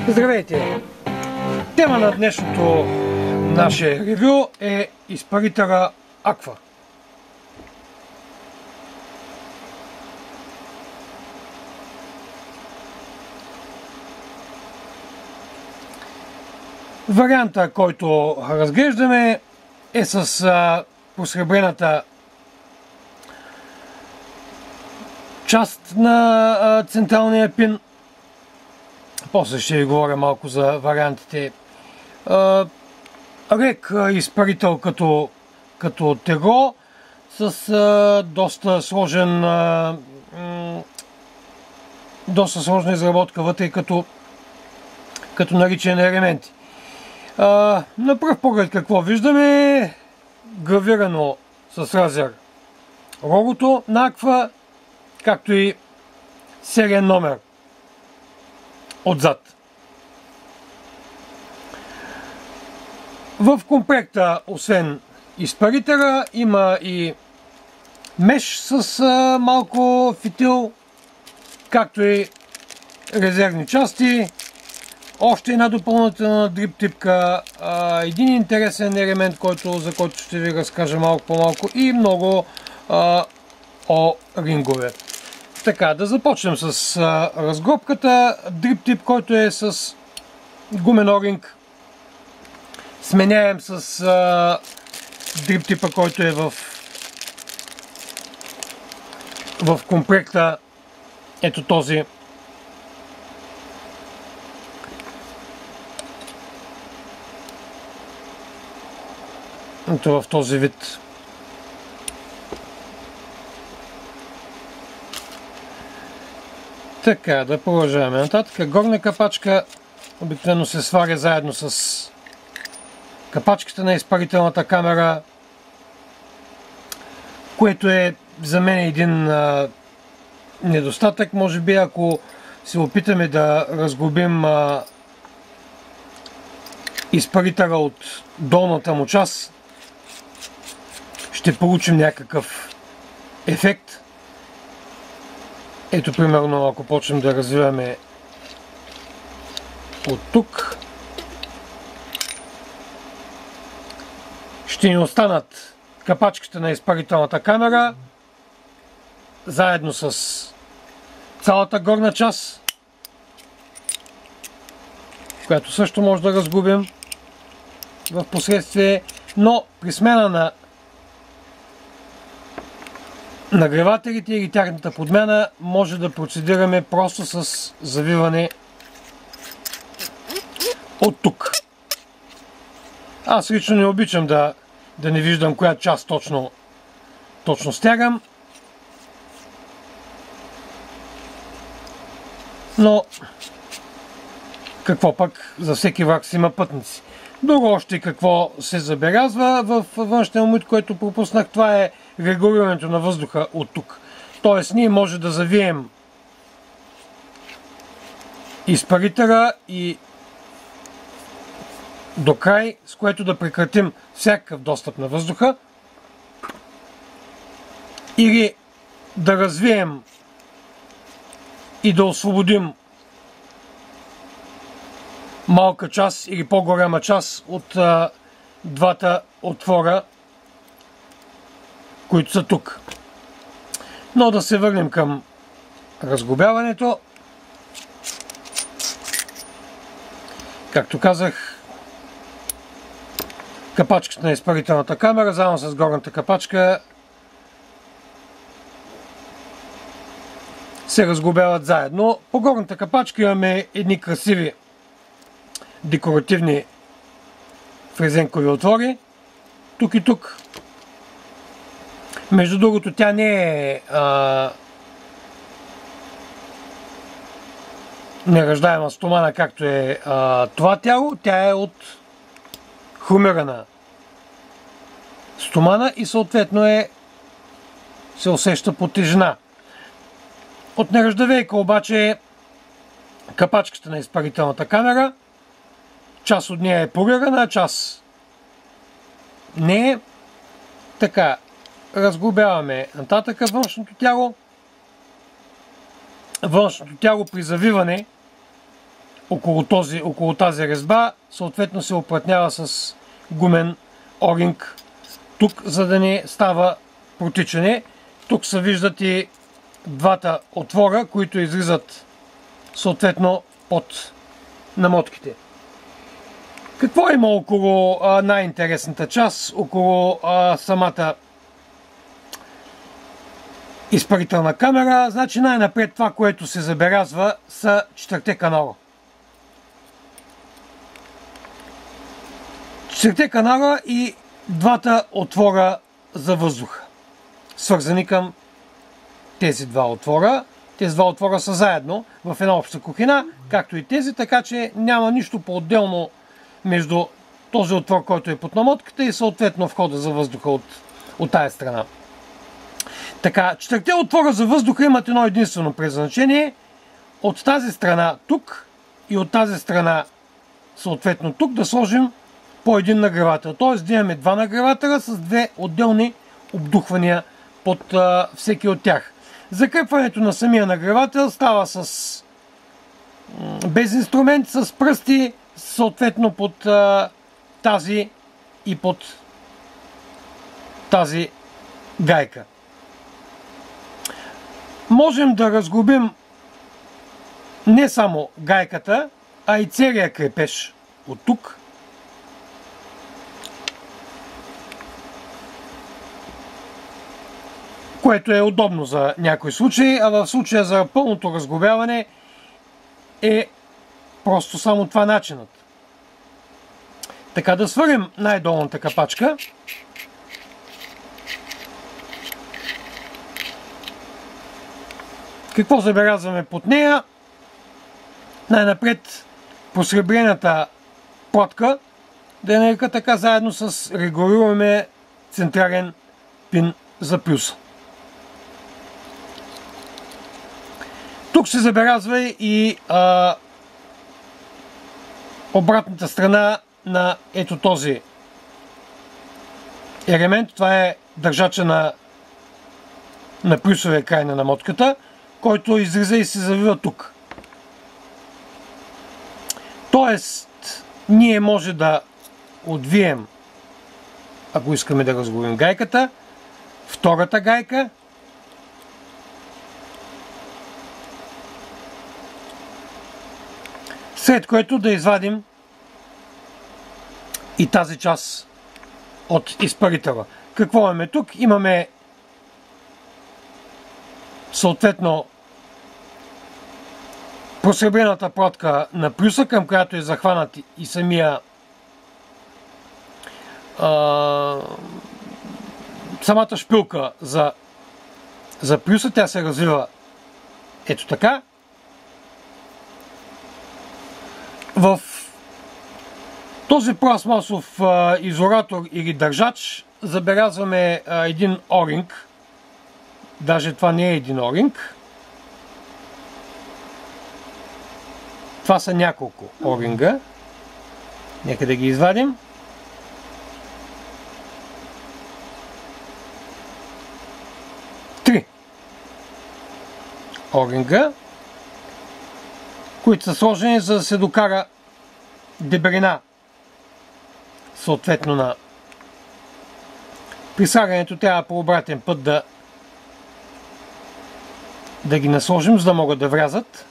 Здравейте! Тема на днешното наше ревю е изпарителя Aqua. Варианта, който разглеждаме, е с посребрената част на централния пин. После ще ви говоря малко за вариантите. Рек изпарител като тегло с доста сложна изработка вътре като наличие на елементи. На пръв поглед какво виждаме? Гравирано с лазер логото на Aqua, както и сериен номер отзад. В комплекта, освен изпарителя, има и меш с малко фитил, както и резервни части. Още една допълнителна дрип типка, един интересен елемент, за който ще ви разкажа малко по-малко, и много о-рингове. Така, да започнем с разгробката. Дрип тип, който е с гумен о-ринг, сменяем с дрип типа, който е в комплекта. Ето този. Ето в този вид. Така, да продължаваме нататък. Горна капачка обикновено се сваря заедно с капачката на изпарителната камера, което е за мен един недостатък. Може би, ако се опитаме да разглобим изпарителя от долната му част, ще получим някакъв ефект. Ето, примерно, ако почнем да развиваме от тук, ще ни останат капачките на изпарителната камера, заедно с цялата горна част, която също може да разгубим в последствие, но при смяна на нагревателите или тяхната подмяна може да процедираме просто с завиване от тук. Аз лично не обичам да не виждам коя част точно стягам, но какво пък, за всеки влак си има пътници. Друго още какво се забелязва в външния момент, което пропуснах, това е регулирането на въздуха от тук. Тоест, ние може да завием изпарителя и до край, с което да прекратим всякакъв достъп на въздуха, или да развием и да освободим малка част или по-голяма част от двата отвора, които са тук. Но да се върнем към разглобяването. Както казах, капачката на изпарителната камера, заедно с горната капачка, се разглобяват заедно. По горната капачка имаме едни красиви декоративни фрезенкови отвори. Тук и тук. Между другото, тя не е нераждаема стомана, както е това тяло. Тя е от хромирана стомана и съответно се усеща по тежина. От неръждавейка обаче е капачката на изпарителната камера. Част от нея е полирана, част не е. Така, разглобяваме нататък външното тяло. Външното тяло при завиване около тази резба, съответно се оплътнява с гумен оринг тук, за да не става протичане. Тук се виждат и двата отвора, които излизат съответно под намотките. Какво има около най-интересната част, около самата изпарителна камера? Значи най-напред това, което се забелязва, са 4 канала. 4 канала и двата отвора за въздух, свързани към тези два отвора. Тези два отвора са заедно в една обща кухина, както и тези, така че няма нищо по-отделно между този отвор, който е под намотката, и съответно входа за въздуха от тая страна. Така, 4 отвора за въздуха имат едно единствено предназначение. От тази страна тук и от тази страна съответно тук да сложим по един нагревател. Т.е. да имаме два нагревателя с две отделни обдухвания под всеки от тях. Закрепването на самия нагревател става без инструмент, с пръсти, съответно под тази и под тази гайка. Можем да разглобим не само гайката, а и целия крепеж от тук. Което е удобно за някои случаи, а в случая за пълното разглобяване е просто само това начинът. Така, да свърим най-долната капачка. Какво забелязваме под нея? Най-напред посребрената платка, да я нарека така, заедно с регулируемия централен пин за плюса. Тук се забелязва и обратната страна на ето този елемент. Това е държача на плюсовия край на намотката, който излиза и се завива тук. Тоест, ние може да отвием, ако искаме да разглобим гайката, втората гайка, след което да извадим и тази част от изпарителя. Какво имаме тук? Имаме съответно просребрената платка на плюса, към която е захванат и самия самата шпилка за плюса. Тя се развива ето така. В този пластмасов изолатор или държач забелязваме един оринг. Даже това не е един оринг. Това са няколко оринга. Нека да ги извадим. Три оринга, които са сложени, за да се докара дебелина съответно на при слагането. Трябва по обратен път да ги насложим, за да могат да влязат.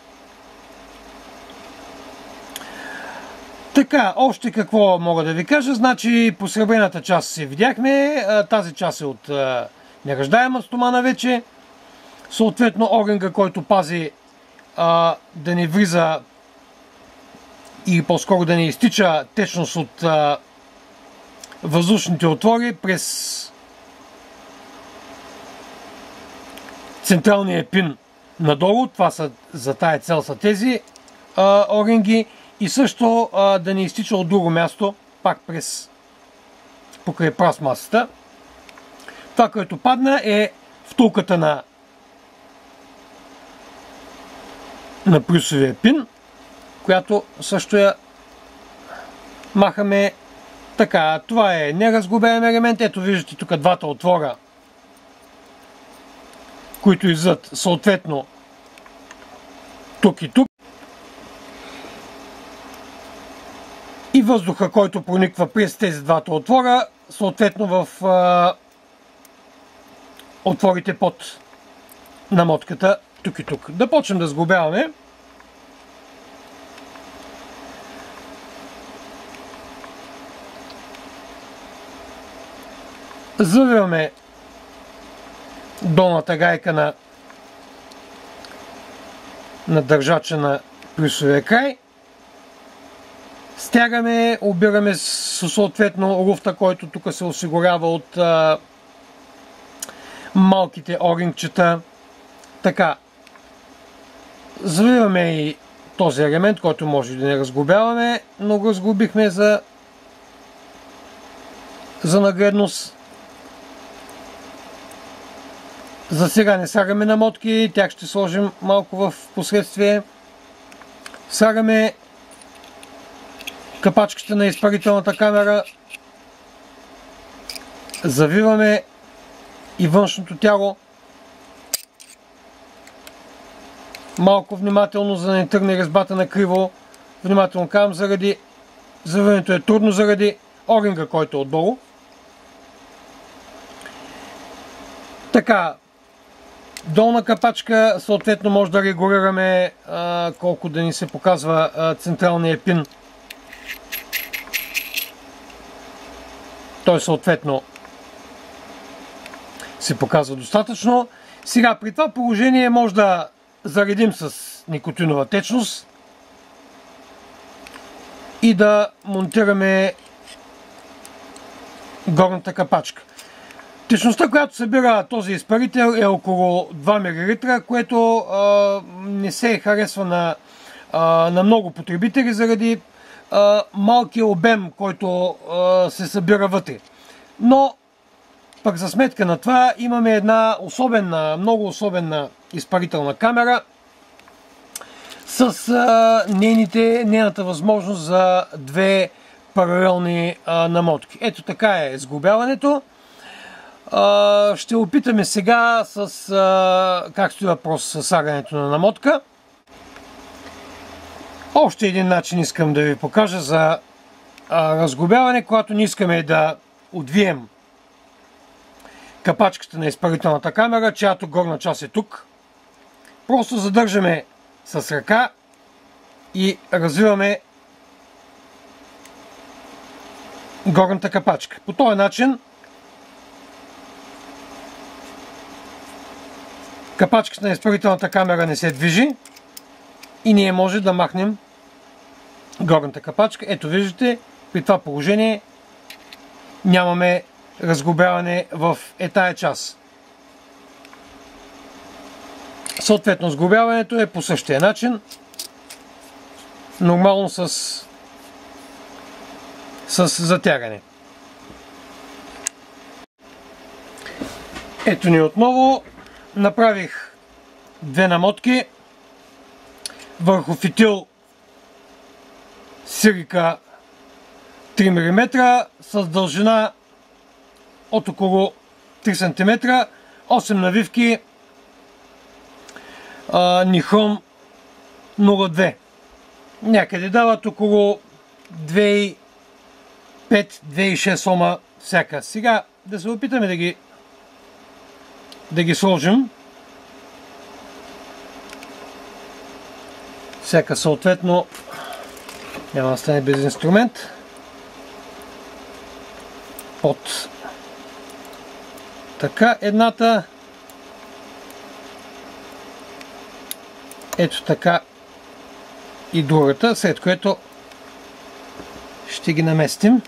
Така, още какво мога да ви кажа? Значи, по сребрената част се видяхме, тази част е от нераждаема стомана вече. Съответно, оринга, който пази да не влиза или по-скоро да не изтича течност от въздушните отвори през централния пин надолу. Това са, за тая цел са тези оринги. И също да не изтича от друго място, пак покрай пластмасата. Това, което падна, е втулката на плюсовия пин, която също я махаме така. Това е неразглобяем елемент. Ето виждате тук двата отвора, които излизат съответно тук и тук. въздуха, който прониква през тези двата отвора, съответно в отворите под намотката тук и тук. Да почнем да сглобяваме. Завиваме долната гайка на държача на плюсовия край. Стягаме, обираме съответно луфта, който тук се осигурява от малките орингчета. Така, завиваме и този елемент, който може да не разглобяваме, но го разглобихме за нагледност. За сега не слагаме намотки, тях ще сложим малко в последствие. Слагаме капачката на изпарителната камера, завиваме и външното тяло. Малко внимателно, за да не тръгне резбата на криво. Внимателно казвам, заради завиването е трудно, заради оринга, който е отдолу. Така, долна капачка, съответно може да регулираме колко да ни се показва централния пин. Той съответно се показва достатъчно. Сега при това положение може да заредим с никотинова течност и да монтираме горната капачка. Течността, която събира този изпарител, е около 2 мл, което не се харесва на много потребители заради малкия обем, който се събира вътре. Но пък за сметка на това имаме една много особена изпарителна камера с нейната възможност за две паралелни намотки. Ето така е сглобяването. Ще опитаме сега как стои въпрос с слагането на намотка. Още един начин искам да ви покажа за разглобяване, когато не искаме да отвием капачката на изпарителната камера, чиято горна част е тук. Просто задържаме с ръка и развиваме горната капачка. По този начин капачката на изпарителната камера не се движи и ние може да махнем горната капачка. Ето виждате, при това положение нямаме разглобяване в тая част. Съответно сглобяването е по същия начин. Нормално с затягане. Ето ни отново. Направих две намотки върху фитил силика 3 мм с дължина от около 3 см, 8 навивки Нихон 02. Някъде дават около 2,5-2,6 ома всяка. Сега да се опитаме да ги сложим. Всяка съответно няма да стане без инструмент. Под така едната. Ето така и другата, след което ще ги наместим.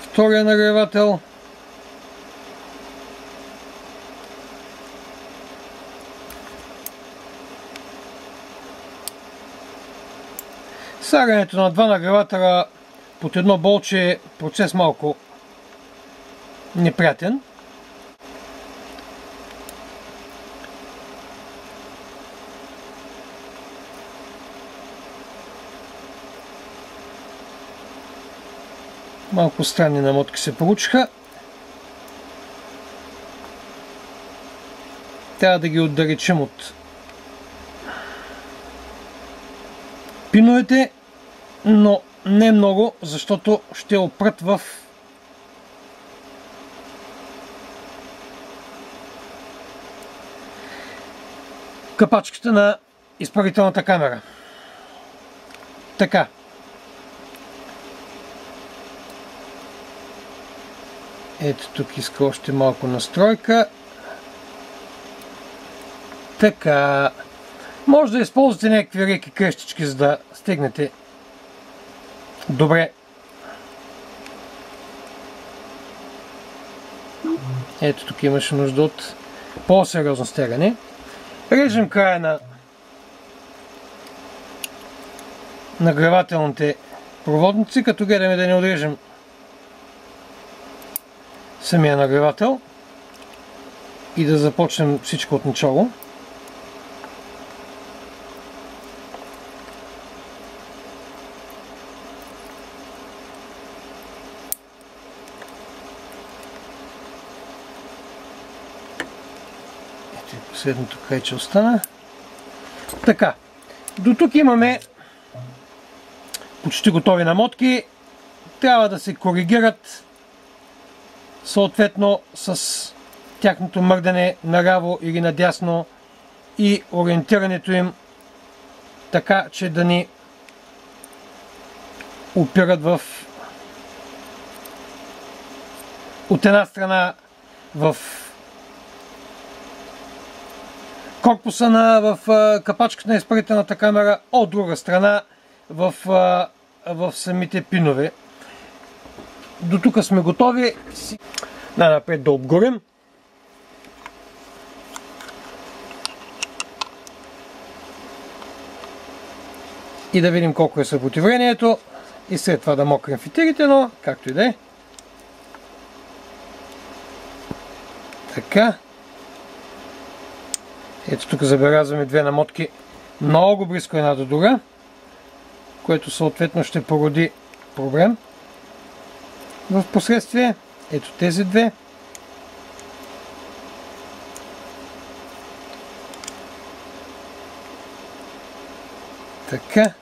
Втория нагревател. Слагането на два нагревателя под едно болче е процес малко неприятен. Малко странни намотки се получиха. Трябва да ги отдалечим от пиновете, но не много, защото ще опрат в капачката на изправителната камера. Така. Ето тук иска още малко настройка. Така. Може да използвате някакви реки крещички, за да стигнете добре. Ето тук имаше нужда от по-сериозно стягане. Режем края на нагревателните проводници, като гледаме да не отрежем самия нагревател и да започнем всичко от начало. Ето и последното крайче остана. Така, до тук имаме почти готови намотки. Трябва да се коригират съответно с тяхното мърдане наляво или надясно и ориентирането им така, че да ни опират от една страна в корпуса в капачката на изпарителната камера, от друга страна в самите пинове. До тук сме готови. Най-напред да обгорим. И да видим колко е съпротивлението. И след това да мокрим фитилите, но както и да е. Така. Ето тук забелязваме две намотки много близко една до друга, което съответно ще породи проблем в последствие. Ето тези две. Така.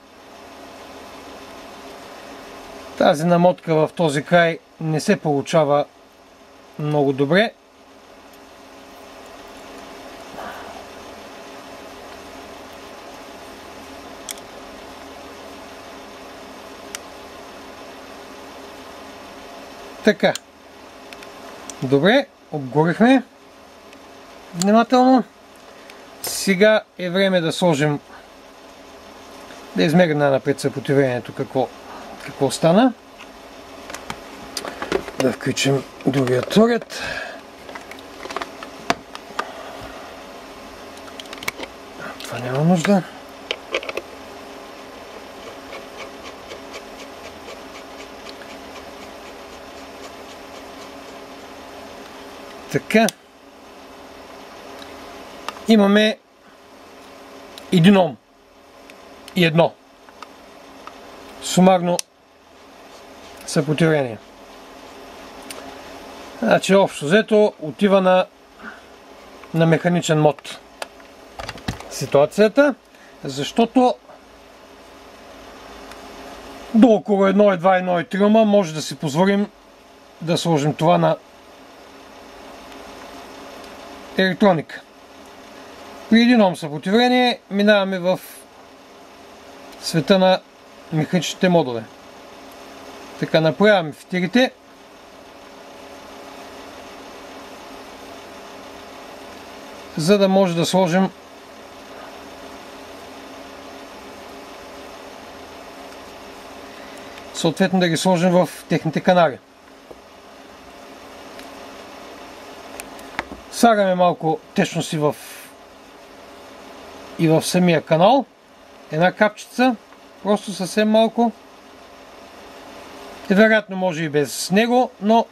Тази намотка в този край не се получава много добре. Така. Добре, обгорихме внимателно. Сега е време да сложим, да измерим най-напред съпротивлението какво стана. Да включим другия торет. Това няма нужда. Така. Имаме 1 ом и 1 сумарно съпротивление. Значи общо взето отива на механичен мод ситуацията, защото до около 1,2, 1,3 ома може да си позволим да сложим това на електроника. При 1 ом съпротивление минаваме в света на механичните модове. Така, направяваме фитилите. За да може да сложим съответно да ги сложим в техните канали. Слагаме малко течност и в самия канал. Една капчица, просто съвсем малко. Вероятно може и без него, но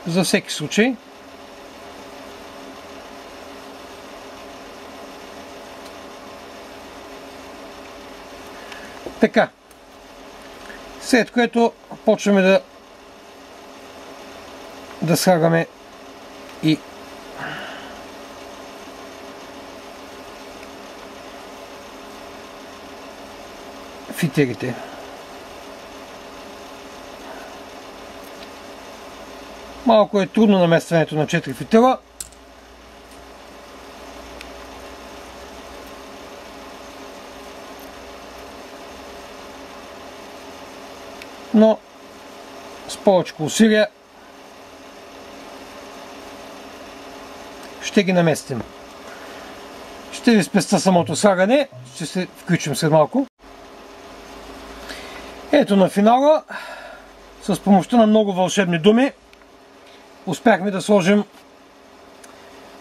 за всеки случай. Така. След което почваме да слагаме и фитилите. Малко е трудно наместването на 4 фитила. Но с повече усилия ще ги наместим. Ще ви спестя самото слагане. Ще се включим след малко. Ето на финала, с помощта на много вълшебни думи, успяхме да сложим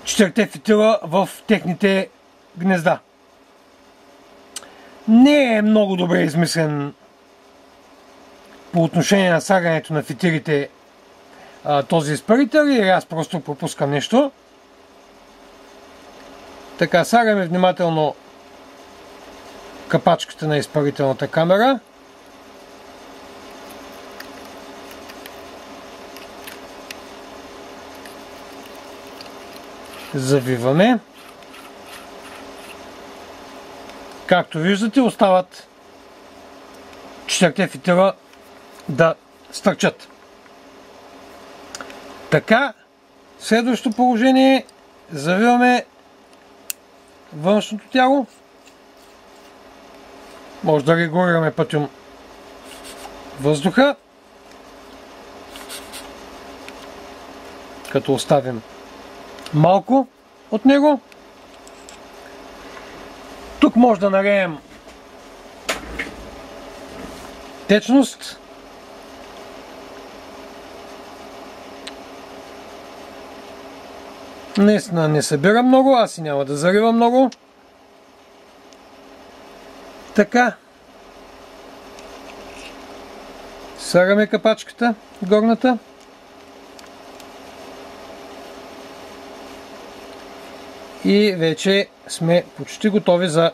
4 фитила в техните гнезда. Не е много добре измислен по отношение на слагането на фитилите този изпарител, или аз просто пропускам нещо. Така, слагаме внимателно капачката на изпарителната камера. Завиваме. Както виждате, остават 4 фитила да стърчат. Така, следващото положение, завиваме външното тяло. Може да регулираме пътем въздуха, като оставим малко от него. Тук може да налеем течност. Наистина не събира много, аз и няма да залива много. Така. Слагаме капачката, горната. И вече сме почти готови за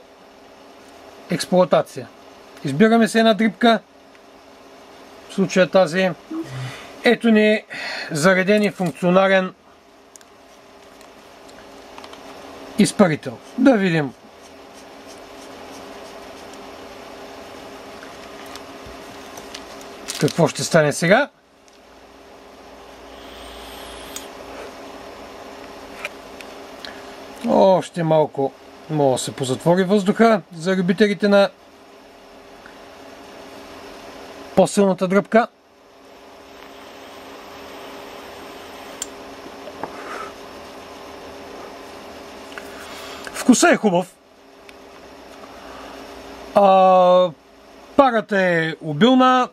експлоатация. Избираме се една дрипка, в случая тази. Ето ни зареден и функционален изпарител. Да видим какво ще стане сега. Още малко може да се позатвори въздуха за любителите на по-силната дръпка. Вкусът е хубав. Парата е обилна.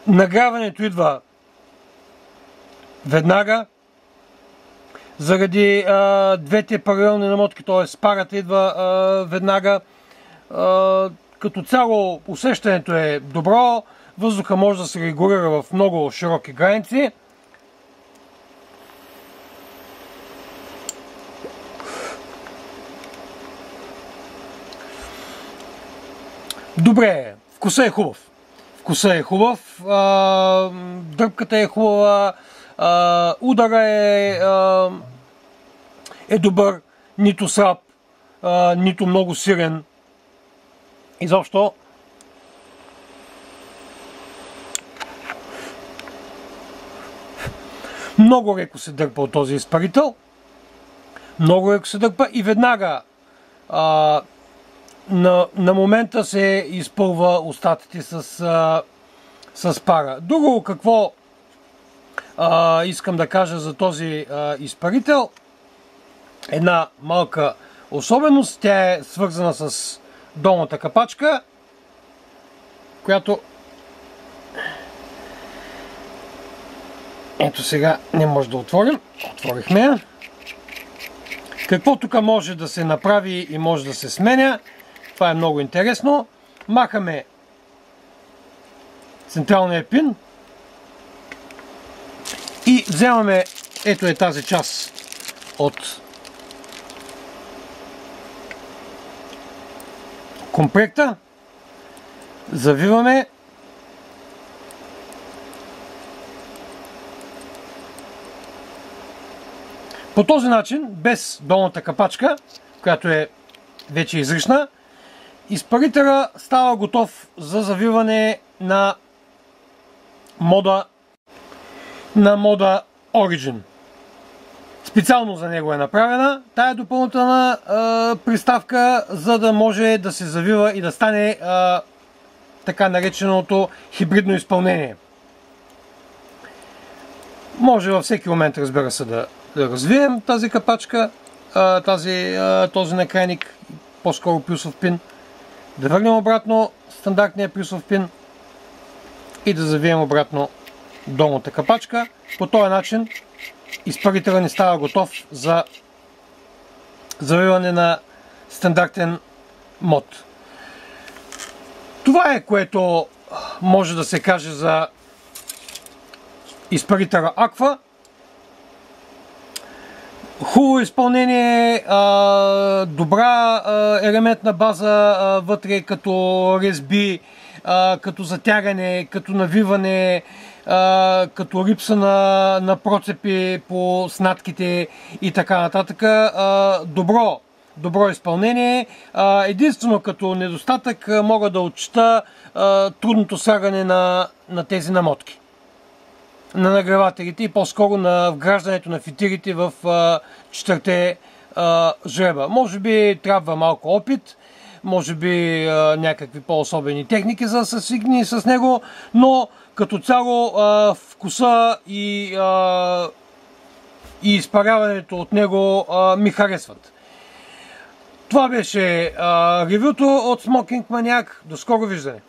Нагряването идва веднага. Заради двете паралелни намотки, т.е. парата идва веднага. Като цяло усещането е добро. Въздуха може да се регулира в много широки граници. Добре, вкусът е хубав. Вкусът е хубав, дръпката е хубава, удара е добър, нито слаб, нито много силен. Изобщо много леко се дърпа от този изпарител. Много леко се дърпа и веднага на момента се изпълва остатъците с пара. Друго какво искам да кажа за този изпарител. Една малка особеност. Тя е свързана с долната капачка, която ето сега не може да отворим. Отворихме я. Какво тук може да се направи и може да се сменя? Това е много интересно. Махаме централния пин и вземаме ето е тази част от комплекта. Завиваме. По този начин, без долната капачка, която е вече изрична, изпарителя става готов за завиване на мода Origin. Специално за него е направена тая допълнителна приставка, за да може да се завива и да стане така нареченото хибридно изпълнение. Може във всеки момент, разбира се, да развием тази капачка, този накрайник, по-скоро плюсов пин, да върнем обратно стандартния плюсов пин и да завием обратно долната капачка. По този начин изпарителът ни става готов за завиване на стандартен мод. Това е, което може да се каже за изпарителя Aqua. Хубаво изпълнение, добра елементна база вътре, като резби, като затягане, като навиване, като рипса на процепи по снатките и така нататък. Добро изпълнение. Единствено като недостатък мога да отчита трудното слагане на тези намотки на нагревателите и по-скоро на вграждането на фитилите в четирите жреба. Може би трябва малко опит, може би някакви по-особени техники за да се свикне с него, но като цяло вкуса и изпаряването от него ми харесват. Това беше ревюто от Smoking Maniac. До скоро виждане!